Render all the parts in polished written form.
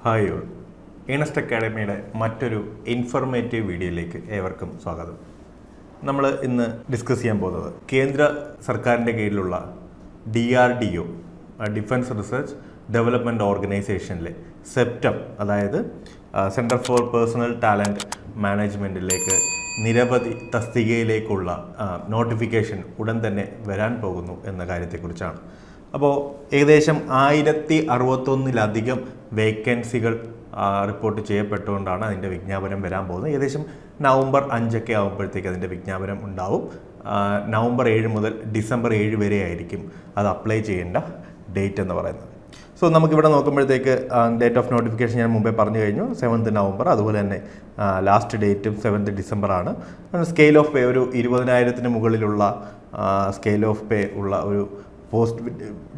Hi all, Ernest അക്കാഡമിയുടെ മറ്റൊരു informative വീഡിയോയിലേക്ക് ഏവർക്കും സ്വാഗതം. നമ്മൾ ഇന്ന് ഡിസ്കസ് ചെയ്യാൻ പോകുന്നത് കേന്ദ്ര സർക്കാരിൻ്റെ കീഴിലുള്ള DRDO ഡിഫൻസ് റിസർച്ച് ഡെവലപ്മെൻറ്റ് ഓർഗനൈസേഷനിലെ സെപ്റ്റം, അതായത് സെൻറ്റർ ഫോർ പേഴ്സണൽ ടാലൻറ്റ് മാനേജ്മെൻറ്റിലേക്ക് നിരവധി തസ്തികയിലേക്കുള്ള നോട്ടിഫിക്കേഷൻ ഉടൻ തന്നെ വരാൻ പോകുന്നു എന്ന കാര്യത്തെക്കുറിച്ചാണ്. അപ്പോൾ ഏകദേശം 1061 വേക്കൻസികൾ റിപ്പോർട്ട് ചെയ്യപ്പെട്ടുകൊണ്ടാണ് അതിൻ്റെ വിജ്ഞാപനം വരാൻ പോകുന്നത്. ഏകദേശം നവംബർ 5 ആകുമ്പോഴത്തേക്ക് അതിൻ്റെ വിജ്ഞാപനം ഉണ്ടാവും. നവംബർ 7 മുതൽ ഡിസംബർ 7 വരെ ആയിരിക്കും അത് അപ്ലൈ ചെയ്യേണ്ട ഡേറ്റ് എന്ന് പറയുന്നത്. സോ നമുക്കിവിടെ നോക്കുമ്പോഴത്തേക്ക് ഡേറ്റ് ഓഫ് നോട്ടിഫിക്കേഷൻ ഞാൻ മുമ്പേ പറഞ്ഞു കഴിഞ്ഞു, 7th നവംബർ. അതുപോലെ തന്നെ ലാസ്റ്റ് ഡേറ്റും 7th ഡിസംബറാണ്. സ്കെയിൽ ഓഫ് പേ ഒരു 20,000 മുകളിലുള്ള സ്കെയിൽ ഓഫ് പേ ഉള്ള ഒരു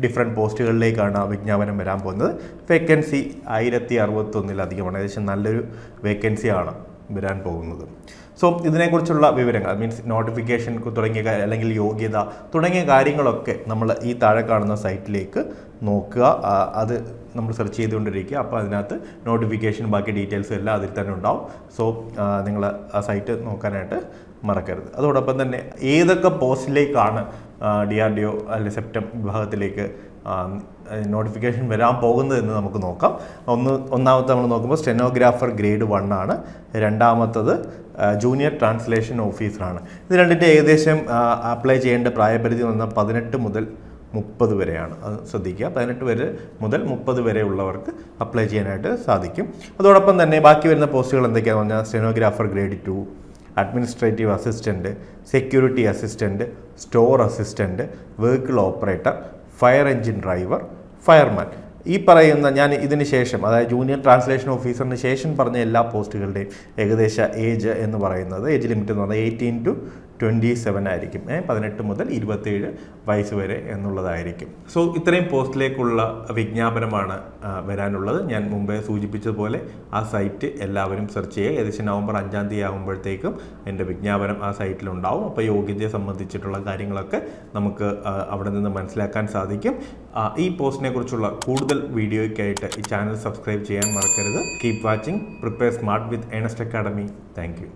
ഡിഫറെൻറ്റ് പോസ്റ്റുകളിലേക്കാണ് വിജ്ഞാപനം വരാൻ പോകുന്നത്. വേക്കൻസി 1061 ഏകദേശം നല്ലൊരു വേക്കൻസിയാണ് വരാൻ പോകുന്നത്. സോ ഇതിനെക്കുറിച്ചുള്ള വിവരങ്ങൾ, മീൻസ് നോട്ടിഫിക്കേഷൻ തുടങ്ങിയ അല്ലെങ്കിൽ യോഗ്യത തുടങ്ങിയ കാര്യങ്ങളൊക്കെ നമ്മൾ ഈ താഴെ കാണുന്ന സൈറ്റിലേക്ക് നോക്കുക. അത് നമ്മൾ സെർച്ച് ചെയ്തുകൊണ്ടിരിക്കുക. അപ്പോൾ അതിനകത്ത് നോട്ടിഫിക്കേഷൻ ബാക്കി ഡീറ്റെയിൽസും എല്ലാം അതിൽ തന്നെ ഉണ്ടാവും. സോ നിങ്ങൾ ആ സൈറ്റ് നോക്കാനായിട്ട് മറക്കരുത്. അതോടൊപ്പം തന്നെ ഏതൊക്കെ പോസ്റ്റിലേക്കാണ് DRDO അല്ലെങ്കിൽ സെപ്റ്റം വിഭാഗത്തിലേക്ക് നോട്ടിഫിക്കേഷൻ വരാൻ പോകുന്നതെന്ന് നമുക്ക് നോക്കാം. ഒന്നാമത്തെ നമ്മൾ നോക്കുമ്പോൾ സ്റ്റെനോഗ്രാഫർ ഗ്രേഡ് 1 ആണ്. രണ്ടാമത്തത് ജൂനിയർ ട്രാൻസ്ലേഷൻ ഓഫീസറാണ്. ഇത് രണ്ടിൻ്റെ ഏകദേശം അപ്ലൈ ചെയ്യേണ്ട പ്രായപരിധി വന്നാൽ 18 മുതൽ 30 വരെയാണ്. അത് ശ്രദ്ധിക്കുക. 18 മുതൽ 30 വരെ ഉള്ളവർക്ക് അപ്ലൈ ചെയ്യാനായിട്ട് സാധിക്കും. അതോടൊപ്പം തന്നെ ബാക്കി വരുന്ന പോസ്റ്റുകൾ എന്തൊക്കെയാണെന്ന് പറഞ്ഞാൽ stenographer grade 2, administrative assistant, security assistant, store assistant, vehicle operator, fire engine driver, fireman. ഈ പറയുന്ന ഞാൻ ഇതിന് ശേഷം, അതായത് ജൂനിയർ ട്രാൻസ്ലേഷൻ ഓഫീസറിന് ശേഷം പറഞ്ഞ എല്ലാ പോസ്റ്റുകളുടെയും ഏകദേശ ഏജ് എന്ന് പറയുന്നത്, ഏജ് ലിമിറ്റ് എന്ന് പറഞ്ഞാൽ 18 to 27 ആയിരിക്കും. 18 മുതൽ 27 വയസ്സ് വരെ എന്നുള്ളതായിരിക്കും. സോ ഇത്രയും പോസ്റ്റിലേക്കുള്ള വിജ്ഞാപനമാണ് വരാനുള്ളത്. ഞാൻ മുമ്പേ സൂചിപ്പിച്ചതുപോലെ ആ സൈറ്റ് എല്ലാവരും സെർച്ച് ചെയ്യുക. ഏകദേശം നവംബർ 5 ആകുമ്പോഴത്തേക്കും എൻ്റെ വിജ്ഞാപനം ആ സൈറ്റിലുണ്ടാവും. അപ്പോൾ യോഗ്യതയെ സംബന്ധിച്ചിട്ടുള്ള കാര്യങ്ങളൊക്കെ നമുക്ക് അവിടെ നിന്ന് മനസ്സിലാക്കാൻ സാധിക്കും. ഈ പോസ്റ്റിനെ കുറിച്ചുള്ള കൂടുതൽ വീഡിയോയ്ക്കായിട്ട് ഈ ചാനൽ സബ്സ്ക്രൈബ് ചെയ്യാൻ മറക്കരുത്. Keep watching. Prepare smart with Ernest Academy. Thank U.